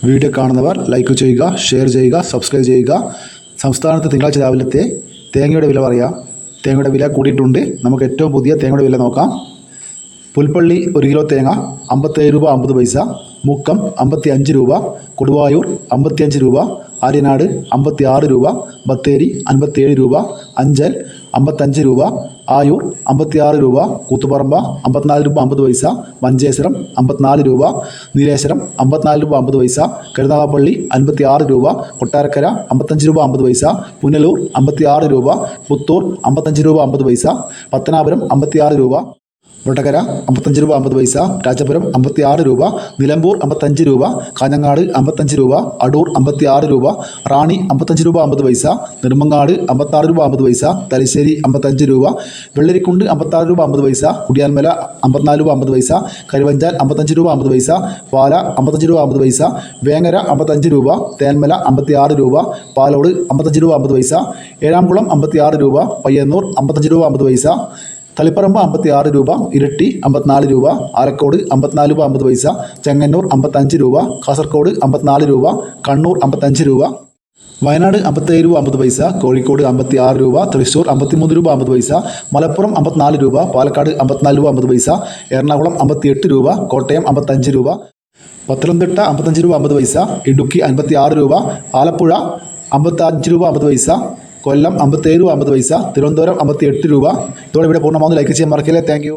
Video കാണുന്നവർ like ചെയ്യുക, share ചെയ്യുക, സബ്സ്ക്രൈബ് ചെയ്യുക. സംസ്ഥാനത്ത് തിങ്കളാഴ്ച രാവിലത്തെ തേങ്ങയുടെ വില പറയാം. തേങ്ങയുടെ വില കൂടിയിട്ടുണ്ട്. നമുക്ക് ഏറ്റവും പുതിയ തേങ്ങയുടെ വില നോക്കാം. പുൽപ്പള്ളി 1 കിലോ തേങ്ങ 57 രൂപ 50 പൈസ, മുക്കം 55 രൂപ, കൊടുവായൂർ 55 രൂപ, ആര്യനാട് 56 രൂപ, ബത്തേരി 57 രൂപ, അഞ്ചൽ 55 രൂപ, ആയൂർ 56 രൂപ, കൂത്തുപറമ്പ 54 രൂപ 50 പൈസ, മഞ്ചേശ്വരം 54 രൂപ, നീലേശ്വരം 54 രൂപ 50 പൈസ, കരുനാഗപ്പള്ളി 56 രൂപ, കൊട്ടാരക്കര 55 രൂപ 50 പൈസ, പുനലൂർ 56 രൂപ, പുത്തൂർ 55 രൂപ 50 പൈസ, പത്തനാപുരം 56 രൂപ, വടകര 55 രൂപ 50 പൈസ, രാജപുരം 56 രൂപ, നിലമ്പൂർ 55 രൂപ, കാഞ്ഞങ്ങാട് 55 രൂപ, അടൂർ 56 രൂപ, റാണി 55 രൂപ 50 പൈസ, നെടുമങ്ങാട് 56 രൂപ 50 പൈസ, തലശ്ശേരി 55 രൂപ, വെള്ളരിക്കുണ്ട് 56 രൂപ 50 പൈസ, കുടിയാൻമല 54 രൂപ 50 പൈസ, കരുവഞ്ചാൽ 55 രൂപ 50 പൈസ, പാല 55 രൂപ 50 പൈസ, വേങ്ങര 55 രൂപ, തേന്മല 56 രൂപ, പാലോട് 55 രൂപ 50 പൈസ, ഏഴാംകുളം 56 രൂപ, പയ്യന്നൂർ 55 രൂപ 50 പൈസ, തളിപ്പറമ്പ് 56 രൂപ, ഇരട്ടി 54 രൂപ, ആലക്കോട് 54 രൂപ 50 പൈസ, ചെങ്ങന്നൂർ 55 രൂപ, കാസർഗോഡ് 54 രൂപ, കണ്ണൂർ 55 രൂപ, വയനാട് 57 രൂപ 50 പൈസ, കോഴിക്കോട് 56 രൂപ, തൃശ്ശൂർ 53 രൂപ 50 പൈസ, മലപ്പുറം 54 രൂപ, പാലക്കാട് 54 രൂപ 50 പൈസ, എറണാകുളം 58 രൂപ, കോട്ടയം 55 രൂപ, പത്തനംതിട്ട 55 രൂപ 50 പൈസ, ഇടുക്കി 56 രൂപ, ആലപ്പുഴ 55 രൂപ 50 പൈസ, കൊല്ലം 57 രൂപ 50 പൈസ, തിരുവനന്തപുരം 58 രൂപ. ഇതോടെ ഇവിടെ പൂർണ്ണമാകുന്നു. ലൈക്ക് ചെയ്യാൻ മറക്കില്ലേ. Thank you.